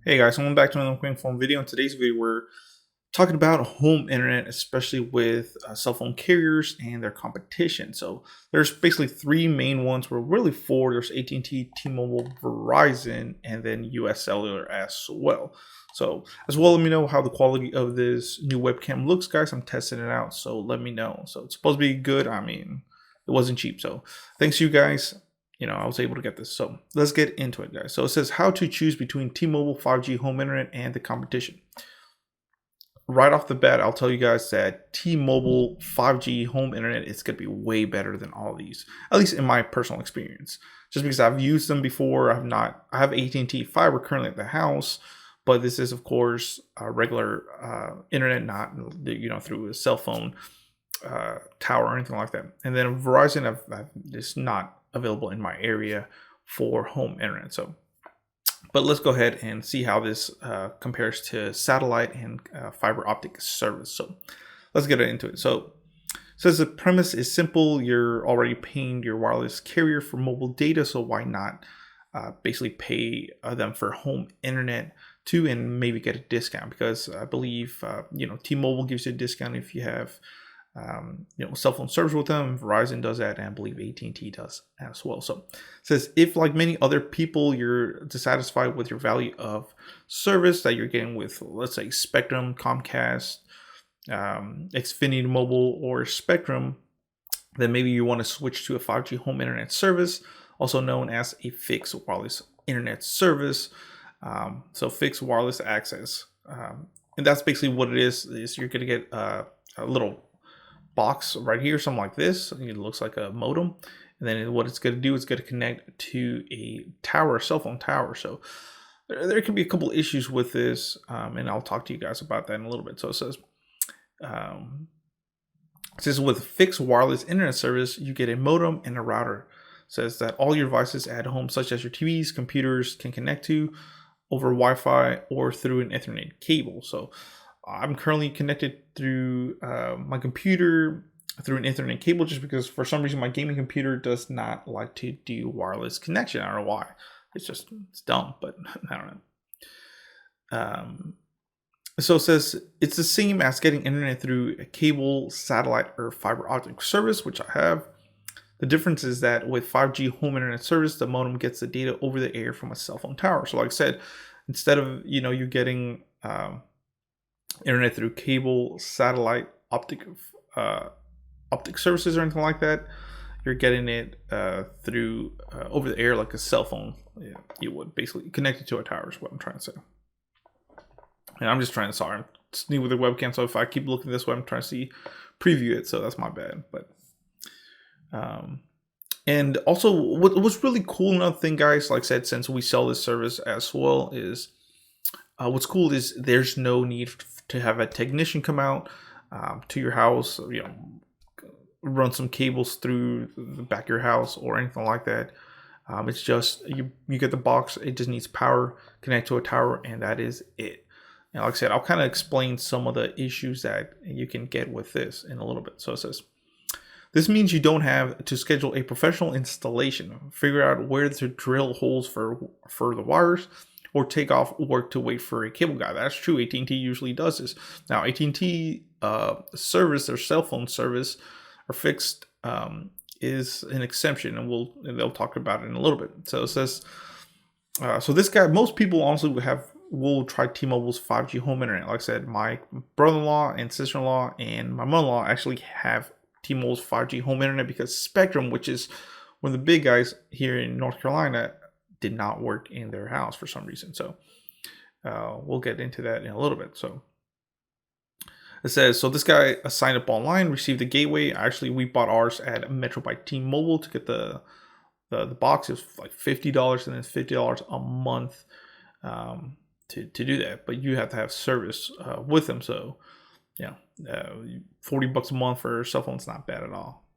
Hey guys, welcome back to another quick inform video. In today's video, we're talking about home internet, especially with cell phone carriers and their competition. So there's basically three main ones. Well, really four. There's AT&T, T-Mobile, Verizon, and then US Cellular as well. So as well, let me know how the quality of this new webcam looks, guys. I'm testing it out, so let me know. So it's supposed to be good. I mean, it wasn't cheap. So thanks you guys. I was able to get this. So let's get into it, guys. So it says how to choose between T-Mobile 5G home internet and the competition. Right off the bat, I'll tell you guys that T-Mobile 5G home internet is going to be way better than all these, at least in my personal experience. Just because I've used them before, I have AT&T fiber currently at the house, but this is of course a regular internet, not through a cell phone tower or anything like that. And then Verizon, I've just not available in my area for home internet. So, but let's go ahead and see how this compares to satellite and fiber optic service. So let's get into it. So it says the premise is simple. You're already paying your wireless carrier for mobile data, so why not basically pay them for home internet too, and maybe get a discount? Because I believe T-Mobile gives you a discount if you have cell phone service with them. Verizon does that, and I believe AT&T does as well. So it says if, like many other people, you're dissatisfied with your value of service that you're getting with, let's say, Spectrum, Comcast, Xfinity Mobile, or Spectrum, then maybe you want to switch to a 5G home internet service, also known as a fixed wireless internet service. So fixed wireless access, and that's basically what it is you're going to get a little box right here, something like this. It looks like a modem, and then what it's going to do is going to connect to a tower, a cell phone tower. So there can be a couple issues with this, and I'll talk to you guys about that in a little bit. So it says with fixed wireless internet service, you get a modem and a router. It says that all your devices at home, such as your TVs, computers, can connect to over Wi-Fi or through an Ethernet cable. So I'm currently connected through my computer through an Ethernet cable, just because for some reason my gaming computer does not like to do wireless connection. I don't know why. It's dumb, but I don't know. So it says it's the same as getting internet through a cable, satellite, or fiber optic service, which I have. The difference is that with 5G home internet service, the modem gets the data over the air from a cell phone tower. So like I said, instead of you getting internet through cable, satellite, optic services or anything like that, you're getting it through over the air like a cell phone. Yeah, you would basically connect it to a tower is what I'm trying to say. And I'm just trying to, sorry, I'm new with the webcam, so if I keep looking this way, I'm trying to preview it, so that's my bad. But and also what's really cool, another thing, guys, like I said, since we sell this service as well, is what's cool is there's no need to have a technician come out to your house, run some cables through the back of your house or anything like that. It's just you get the box. It just needs power, connect to a tower, and that is it. And like I said, I'll kind of explain some of the issues that you can get with this in a little bit. So it says, this means you don't have to schedule a professional installation, figure out where to drill holes for the wires, or take off work to wait for a cable guy. That's true. AT&T usually does this. Now, AT&T service, their cell phone service, or fixed, is an exception, and they'll talk about it in a little bit. So it says, so this guy, most people honestly will try T-Mobile's 5G home internet. Like I said, my brother-in-law and sister-in-law and my mother-in-law actually have T-Mobile's 5G home internet because Spectrum, which is one of the big guys here in North Carolina, did not work in their house for some reason. So we'll get into that in a little bit. So it says, so this guy signed up online, received the gateway. Actually, we bought ours at Metro by T-Mobile to get the box. It was like $50, and then $50 a month to do that. But you have to have service with them. So yeah, $40 a month for a cell phone is not bad at all.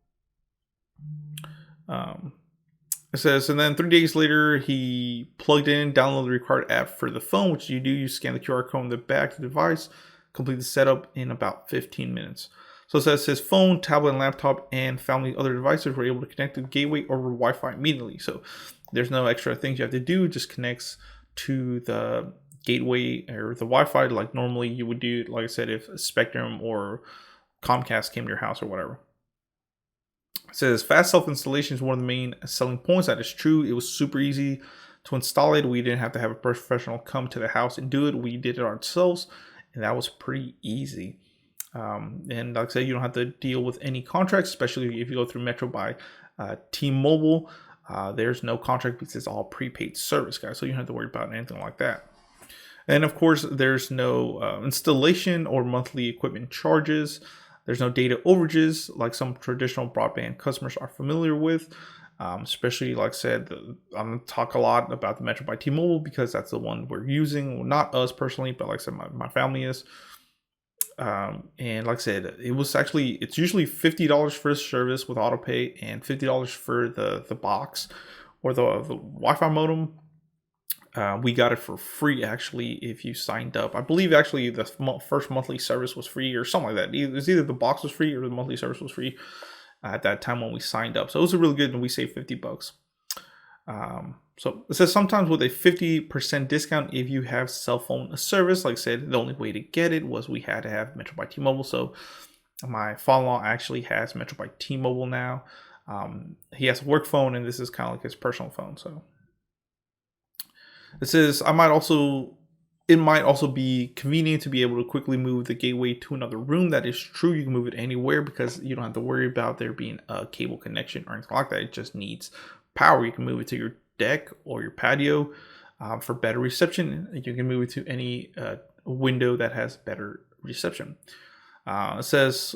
It says, and then 3 days later, he plugged in, downloaded the required app for the phone, which you scan the QR code on the back of the device, complete the setup in about 15 minutes. So it says his phone, tablet, and laptop, and family other devices were able to connect to the gateway over Wi-Fi immediately. So there's no extra things you have to do, it just connects to the gateway or the Wi-Fi like normally you would do, like I said, if Spectrum or Comcast came to your house or whatever. It says fast self-installation is one of the main selling points. That is true. It was super easy to install it. We didn't have to have a professional come to the house and do it. We did it ourselves, and that was pretty easy. And like I said, you don't have to deal with any contracts, especially if you go through Metro by T-Mobile. There's no contract because it's all prepaid service, guys. So you don't have to worry about anything like that. And of course, there's no installation or monthly equipment charges. There's no data overages like some traditional broadband customers are familiar with. Especially, like I said, I'm going to talk a lot about the Metro by T-Mobile because that's the one we're using. Well, not us personally, but like I said, my family is. And like I said, it's usually $50 for the service with autopay and $50 for the box or the Wi-Fi modem. We got it for free actually if you signed up. I believe actually the first monthly service was free or something like that. It was either the box was free or the monthly service was free at that time when we signed up. So it was really good and we saved $50. So it says sometimes with a 50% discount if you have cell phone service. Like I said, the only way to get it was we had to have Metro by T-Mobile. So my father-in-law actually has Metro by T-Mobile now. He has a work phone and this is kind of like his personal phone. So it says it might also be convenient to be able to quickly move the gateway to another room. That is true. You can move it anywhere because you don't have to worry about there being a cable connection or anything like that. It just needs power. You can move it to your deck or your patio for better reception. You can move it to any window that has better reception. It says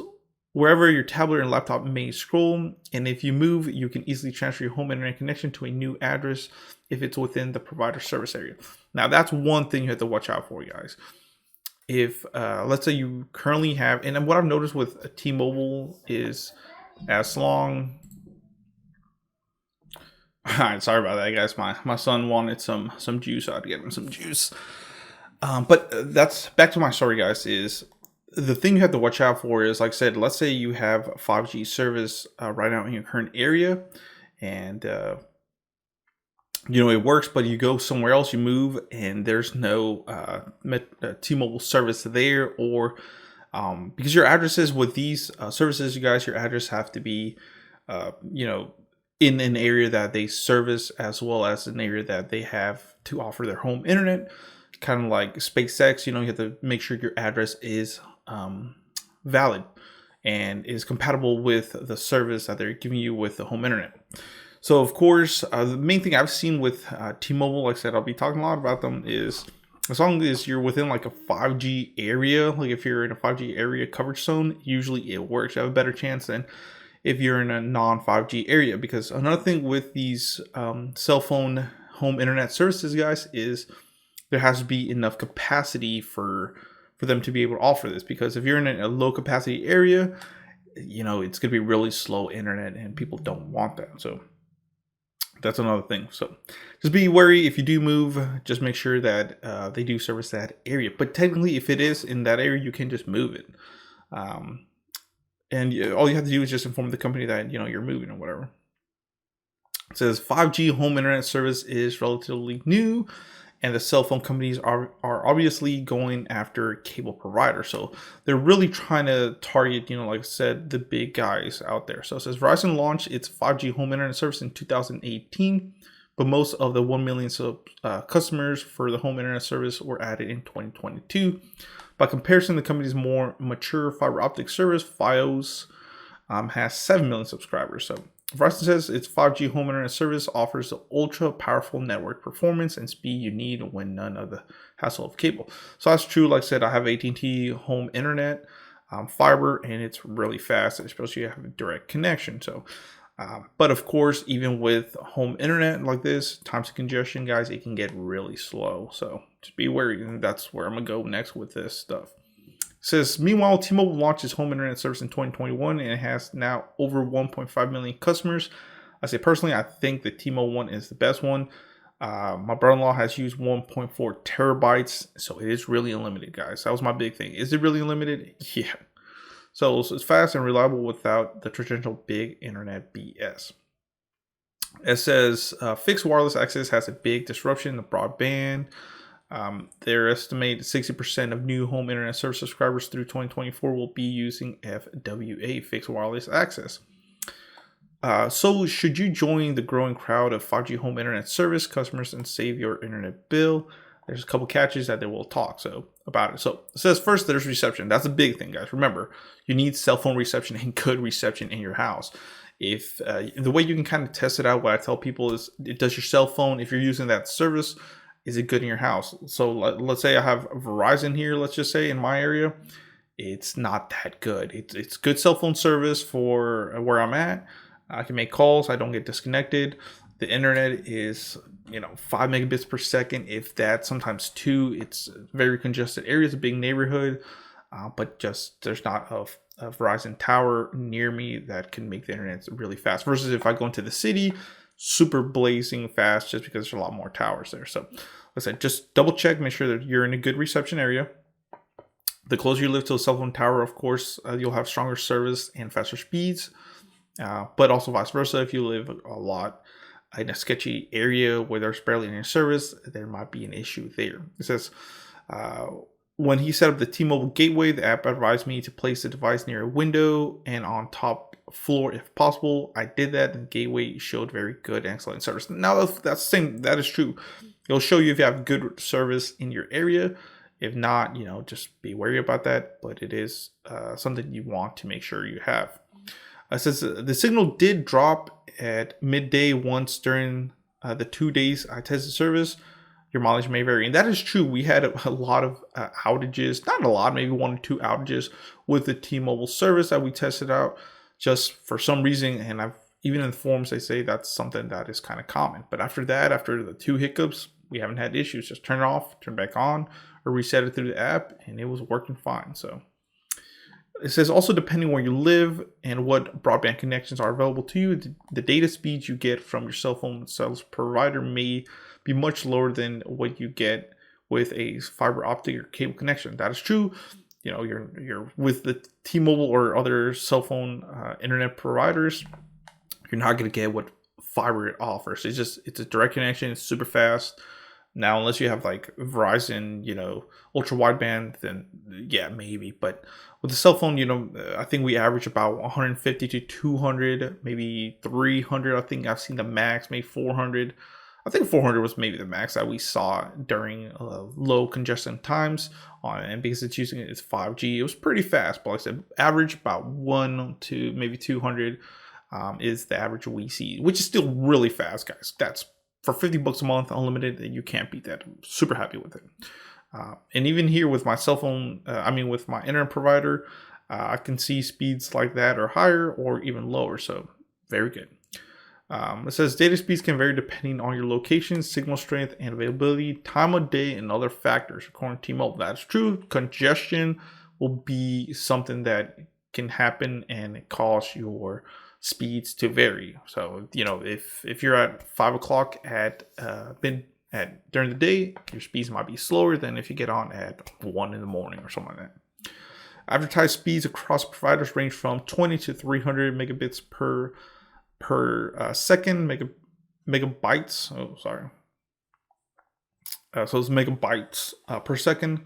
wherever your tablet and laptop may scroll, and if you move, you can easily transfer your home internet connection to a new address if it's within the provider service area. Now, that's one thing you have to watch out for, guys. If, let's say you currently have, and what I've noticed with T-Mobile is as long... All right, sorry about that, guys. My son wanted some juice, so I had to get him some juice. But that's back to my story, guys, is the thing you have to watch out for is, like I said, let's say you have 5G service right now in your current area, and it works, but you go somewhere else, you move, and there's no T-Mobile service there, or because your addresses with these services, you guys, your address have to be, in an area that they service as well as an area that they have to offer their home internet. Kind of like SpaceX, you have to make sure your address is valid and is compatible with the service that they're giving you with the home internet. So of course, the main thing I've seen with T-Mobile, like I said, I'll be talking a lot about them, is as long as you're within like a 5G area, like if you're in a 5G area coverage zone, usually it works. You have a better chance than if you're in a non-5G area. Because another thing with these cell phone home internet services, guys, is there has to be enough capacity for them to be able to offer this. Because if you're in a low capacity area, it's going to be really slow internet and people don't want that. So that's another thing. So just be wary if you do move, just make sure that they do service that area. But technically, if it is in that area, you can just move it. And all you have to do is just inform the company that, you're moving or whatever. It says 5G home internet service is relatively new, and the cell phone companies are obviously going after cable providers. So they're really trying to target, like I said, the big guys out there. So it says Verizon launched its 5G home internet service in 2018, but most of the 1 million customers for the home internet service were added in 2022. By comparison, the company's more mature fiber optic service, Fios, has 7 million subscribers. So Verizon says its 5G home internet service offers the ultra powerful network performance and speed you need when none of the hassle of cable. So that's true. Like I said, I have AT&T home internet, fiber, and it's really fast, especially if you have a direct connection. So, but of course, even with home internet like this, times of congestion, guys, it can get really slow. So just be wary, and that's where I'm gonna go next with this stuff. It says, meanwhile, T-Mobile launched its home internet service in 2021, and it has now over 1.5 million customers. I say personally, I think the T-Mobile one is the best one. My brother-in-law has used 1.4 terabytes, so it is really unlimited, guys. That was my big thing. Is it really unlimited? Yeah. So it's fast and reliable without the traditional big internet BS. It says fixed wireless access has a big disruption in the broadband. Their estimate 60% of new home internet service subscribers through 2024 will be using FWA, fixed wireless access. So should you join the growing crowd of 5G home internet service customers and save your internet bill? There's a couple catches that they will talk about it. So it says first, there's reception. That's a big thing, guys. Remember, you need cell phone reception and good reception in your house. If the way you can kind of test it out, what I tell people is, does your cell phone, if you're using that service, is it good in your house? So let's say I have Verizon here, let's just say in my area, it's not that good. It's good cell phone service for where I'm at. I can make calls. I don't get disconnected. The internet is, 5 megabits per second, if that, sometimes 2. It's very congested areas, a big neighborhood, but just there's not a Verizon tower near me that can make the internet really fast. Versus if I go into the city, super blazing fast, just because there's a lot more towers there. So, like I said, just double check, make sure that you're in a good reception area. The closer you live to a cell phone tower, of course, you'll have stronger service and faster speeds. But also vice versa, if you live a lot in a sketchy area where there's barely any service, there might be an issue there. It says, when he set up the T-Mobile gateway, the app advised me to place the device near a window and on top floor if possible. I did that, and the gateway showed very good and excellent service. Now that's same, that is true. It'll show you if you have good service in your area. If not, just be wary about that, but it is something you want to make sure you have. It says the signal did drop at midday once during the 2 days I tested service. Your mileage may vary. And that is true. We had a lot of outages, not a lot, maybe 1 or 2 outages with the T-Mobile service that we tested out just for some reason. And even in the forums, they say that's something that is kind of common. But after that, after the 2 hiccups, we haven't had issues. Just turn it off, turn it back on, or reset it through the app, and it was working fine. So it says also, depending where you live and what broadband connections are available to you, the data speeds you get from your cell phone service provider may be much lower than what you get with a fiber optic or cable connection. That is true. You're with the T-Mobile or other cell phone internet providers, you're not going to get what fiber offers. It's a direct connection. It's super fast. Now, unless you have like Verizon, ultra wideband, then yeah, maybe. But with the cell phone, I think we average about 150 to 200, maybe 300. I think I've seen the max, maybe 400. I think 400 was maybe the max that we saw during low congestion times. And because it's 5G, it was pretty fast. But like I said, average about 1 to maybe 200 is the average we see, which is still really fast, guys. That's for $50 a month, unlimited. You can't beat that. I'm super happy with it. And even here with my cell phone, with my internet provider, I can see speeds like that or higher or even lower. So very good. It says data speeds can vary depending on your location, signal strength and availability, time of day, and other factors. According to T-Mobile, that's true. Congestion will be something that can happen and cause your speeds to vary. So if you're at 5 o'clock during the day, your speeds might be slower than if you get on at 1 in the morning or something like that. Advertised speeds across providers range from 20 to 300 megabits per second, megabytes. Oh, sorry. So it's megabytes per second.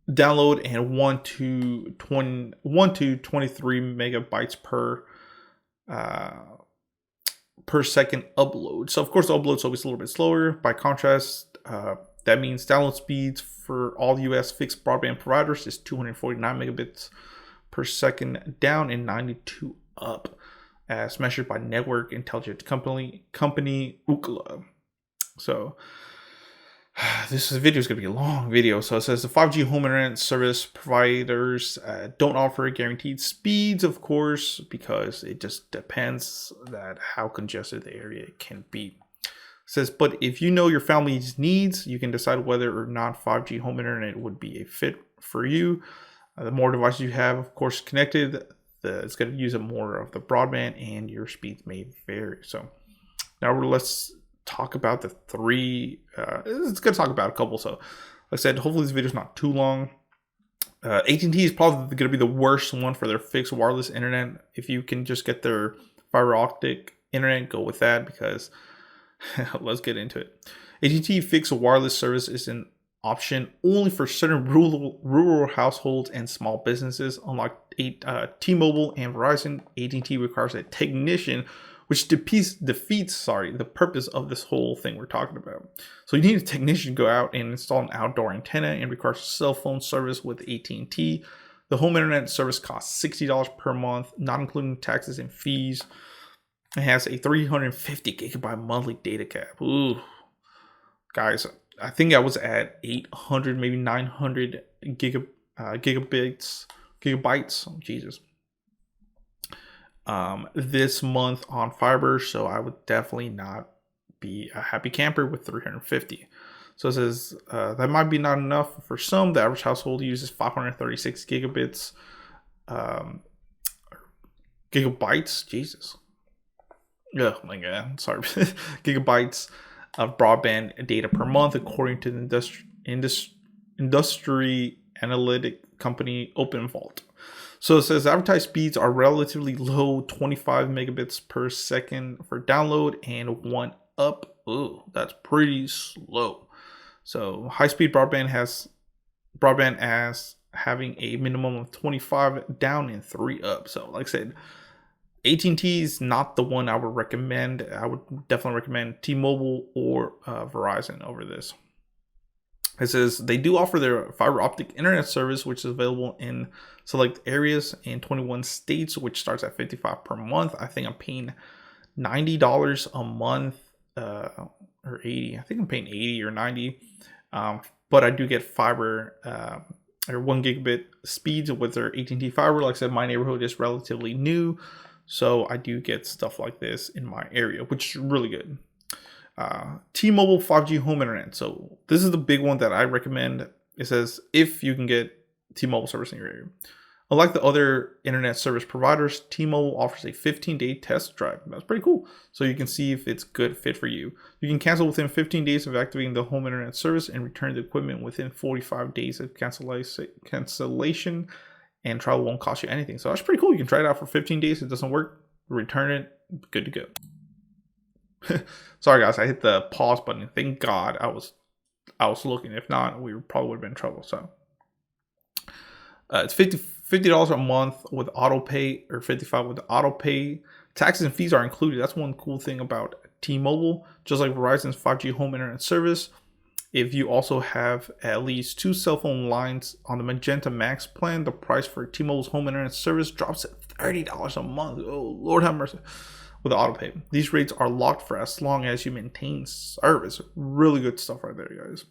Download and 1 to 23 megabytes per second upload. So of course the upload's always a little bit slower. By contrast, that means download speeds for all US fixed broadband providers is 249 megabits per second down and 92 up, as measured by network intelligence company Ookla. So this video is going to be a long video. So it says the 5G home internet service providers don't offer guaranteed speeds, of course, because it just depends that how congested the area can be. It says, but if you know your family's needs, you can decide whether or not 5G home internet would be a fit for you. The more devices you have, of course, connected, it's going to use more of the broadband, and your speeds may vary. So now let's talk about the 3. It's going to talk about a couple. So like I said, hopefully this video is not too long. AT&T is probably going to be the worst one for their fixed wireless internet. If you can just get their fiber optic internet, go with that, because let's get into it. AT&T fixed wireless service is an option only for certain rural households and small businesses. Unlike T-Mobile and Verizon, AT&T requires a technician, which defeats the purpose of this whole thing we're talking about. So you need a technician to go out and install an outdoor antenna and requires cell phone service with AT&T. The home internet service costs $60 per month, not including taxes and fees. It has a 350 gigabyte monthly data cap. Ooh, guys, I think I was at 800, maybe 900 gigabytes. Oh, Jesus. This month on fiber, so I would definitely not be a happy camper with 350. So it says that might be not enough for some. The average household uses 536 gigabits, gigabytes. Jesus. Oh my God, sorry. Gigabytes of broadband data per month, according to the industry analytic company OpenVault. So it says advertised speeds are relatively low, 25 megabits per second for download and 1 up. Ooh, that's pretty slow. So high-speed broadband as having a minimum of 25 down and 3 up. So like I said, AT&T is not the one I would recommend. I would definitely recommend T-Mobile or Verizon over this. It says they do offer their fiber optic internet service, which is available in select areas in 21 states, which starts at $55 per month. I think I'm paying $90 a month or 80. I think I'm paying 80 or 90. But I do get fiber or 1 gigabit speeds with their AT&T fiber. Like I said, my neighborhood is relatively new, so I do get stuff like this in my area, which is really good. T-Mobile 5G home internet. So this is the big one that I recommend. It says if you can get T-Mobile service in your area. Unlike the other internet service providers, T-Mobile offers a 15-day test drive. That's pretty cool. So you can see if it's a good fit for you. You can cancel within 15 days of activating the home internet service and return the equipment within 45 days of cancellation, and trial won't cost you anything. So that's pretty cool. You can try it out for 15 days. If it doesn't work, return it. Good to go. Sorry guys, I hit the pause button. Thank God I was looking. If not, we probably would have been in trouble. So it's $50 a month with auto pay, or $55 with auto pay. Taxes and fees are included. That's one cool thing about T-Mobile. Just like Verizon's 5G home internet service, if you also have at least 2 cell phone lines on the Magenta Max plan, the price for T-Mobile's home internet service drops at $30 a month. Oh, Lord have mercy. With auto pay. These rates are locked for as long as you maintain service. Really good stuff right there, guys.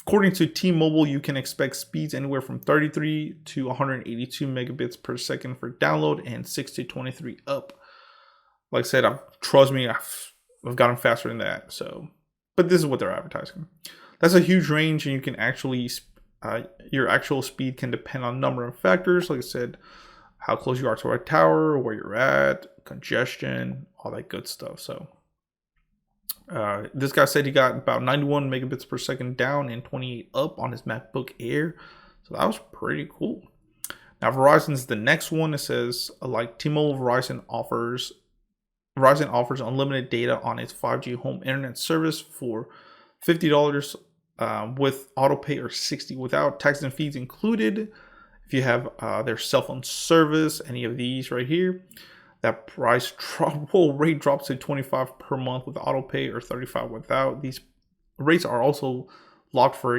According to T-Mobile, you can expect speeds anywhere from 33 to 182 megabits per second for download and 6 to 23 up. Like I said, trust me, I've gotten faster than that. So, but this is what they're advertising. That's a huge range, and you can actually your actual speed can depend on a number of factors. Like I said, how close you are to a tower, where you're at, congestion, all that good stuff. So this guy said he got about 91 megabits per second down and 28 up on his MacBook Air. So that was pretty cool. Now Verizon's the next one. It says like T-Mobile, Verizon offers unlimited data on its 5G home internet service for $50 with auto pay, or $60 without taxes and fees included. If you have their cell phone service, any of these right here, that rate drops to $25 per month with auto pay, or $35 without. These rates are also locked for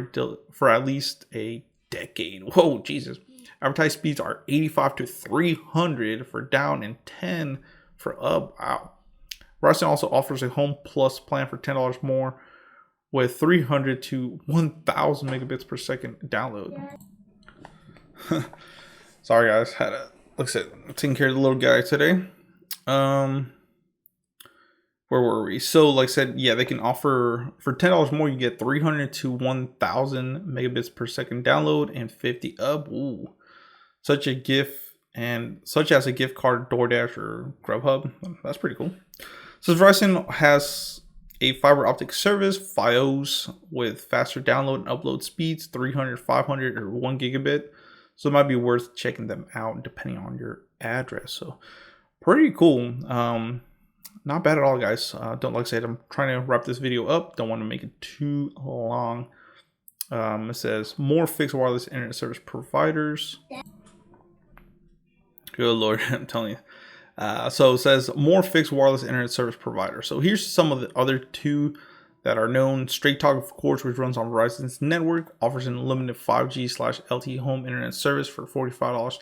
at least a decade. Whoa, Jesus. Advertised speeds are 85 to 300 for down and 10 for up. Wow. Verizon also offers a Home Plus plan for $10 more with 300 to 1,000 megabits per second download. Sorry guys, had a taking care of the little guy today. Where were we? So like I said, yeah, they can offer for $10 more, you get 300 to 1,000 megabits per second download and 50 up. Ooh, such as a gift card, DoorDash, or Grubhub. That's pretty cool. So Verizon has a fiber optic service, Fios, with faster download and upload speeds, 300, 500, or 1 gigabit. So it might be worth checking them out depending on your address. So pretty cool. Now not bad at all, guys. Don't, like I said, I'm trying to wrap this video up. Don't want to make it too long. It says more fixed wireless internet service providers. Good Lord, I'm telling you. So it says more fixed wireless internet service providers. So here's some of the other two that are known. Straight Talk, of course, which runs on Verizon's network, offers an unlimited 5G/LTE home internet service for $45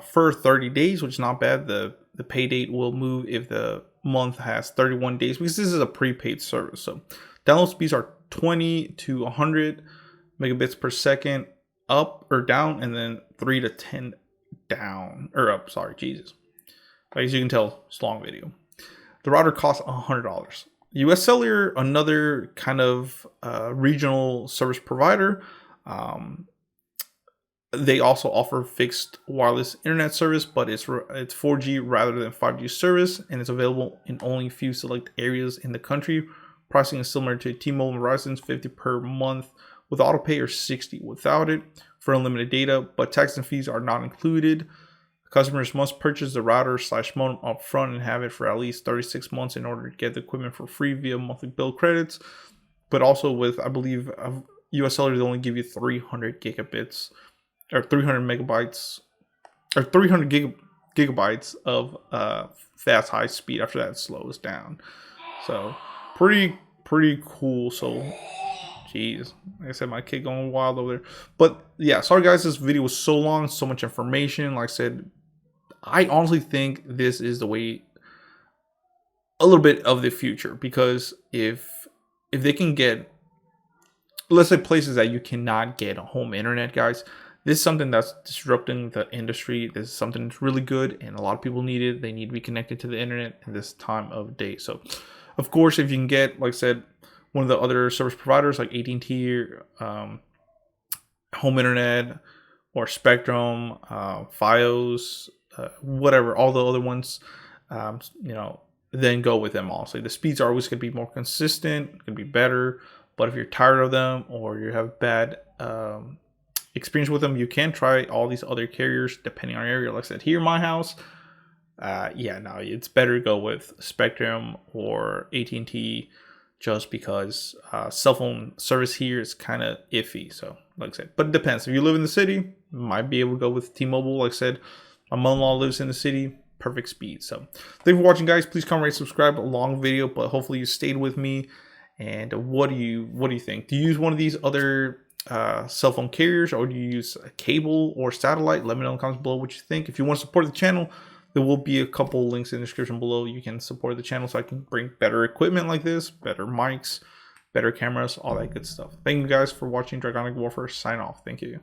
for 30 days, which is not bad. The pay date will move if the month has 31 days because this is a prepaid service. So download speeds are 20 to 100 megabits per second up or down, and then 3 to 10 down or up. Sorry, Jesus. As you can tell, it's a long video. The router costs $100. US Cellular, another kind of regional service provider. They also offer fixed wireless internet service, but it's 4G rather than 5G service, and it's available in only a few select areas in the country. Pricing is similar to T-Mobile and Verizon's, $50 per month with autopay or $60 without it for unlimited data, but tax and fees are not included. Customers must purchase the router/modem up front and have it for at least 36 months in order to get the equipment for free via monthly bill credits. But also with, I believe, US Cellular, they only give you 300 gigabits or 300 megabytes or 300 gigabytes of fast high speed. After that, it slows down. So pretty cool. So jeez, like I said, my kid going wild over there. But yeah, sorry guys, this video was so long, so much information. Like I said, I honestly think this is the way, a little bit of the future, because if they can get, let's say, places that you cannot get a home internet, guys, this is something that's disrupting the industry. This is something that's really good, and a lot of people need it. They need to be connected to the internet in this time of day. So of course, if you can get, like I said, one of the other service providers like AT&T, Home Internet, or Spectrum, Fios, whatever, all the other ones, then go with them also. The speeds are always going to be more consistent, going to be better. But if you're tired of them or you have bad experience with them, you can try all these other carriers depending on your area. Like I said, here in my house, it's better to go with Spectrum or AT&T, just because cell phone service here is kind of iffy. So like I said, but it depends. If you live in the city, might be able to go with T-Mobile. Like I said, my mother-in-law lives in the city, perfect speed. So thank you for watching, guys. Please comment, rate, subscribe. A long video, but hopefully you stayed with me. And what do you think? Do you use one of these other cell phone carriers, or do you use a cable or satellite? Let me know in the comments below what you think. If you want to support the channel, there will be a couple links in the description below. You can support the channel so I can bring better equipment like this, better mics, better cameras, all that good stuff. Thank you guys for watching. Dragonic Warfare, sign off. Thank you.